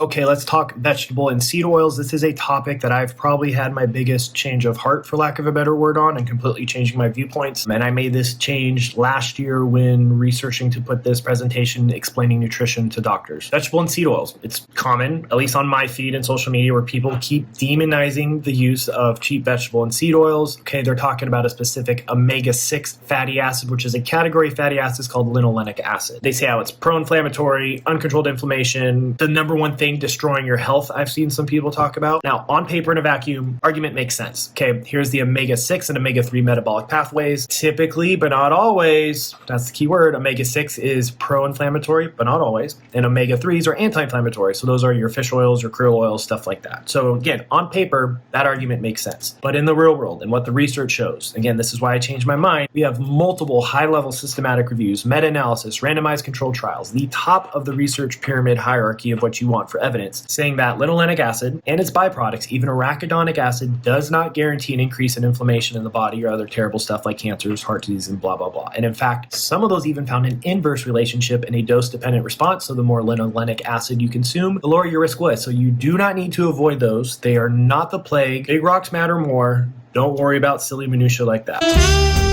Okay, let's talk vegetable and seed oils. This is a topic that I've probably had my biggest change of heart, for lack of a better word, on, and completely changing my viewpoints. And I made this change last year when researching to put this presentation explaining nutrition to doctors. Vegetable and seed oils. It's common, at least on my feed and social media, where people keep demonizing the use of cheap vegetable and seed oils. Okay, they're talking about a specific omega-6 fatty acid, which is a category of fatty acids called linolenic acid. They say how it's pro-inflammatory, uncontrolled inflammation, the number one thing destroying your health I've seen some people talk about. Now, on paper in a vacuum, argument makes sense. Okay, here's the omega-6 and omega-3 metabolic pathways. Typically, but not always, that's the key word, omega-6 is pro-inflammatory, but not always, and omega-3s are anti-inflammatory. So those are your fish oils, your krill oils, stuff like that. So again, on paper, that argument makes sense. But in the real world, and what the research shows, again, this is why I changed my mind, we have multiple high-level systematic reviews, meta-analysis, randomized controlled trials, the top of the research pyramid hierarchy of what you want for evidence, saying that linolenic acid and its byproducts, even arachidonic acid, does not guarantee an increase in inflammation in the body or other terrible stuff like cancers, heart disease, and blah, blah, blah. And in fact, some of those even found an inverse relationship in a dose-dependent response. So the more linolenic acid you consume, the lower your risk was. So you do not need to avoid those. They are not the plague. Big rocks matter more. Don't worry about silly minutia like that.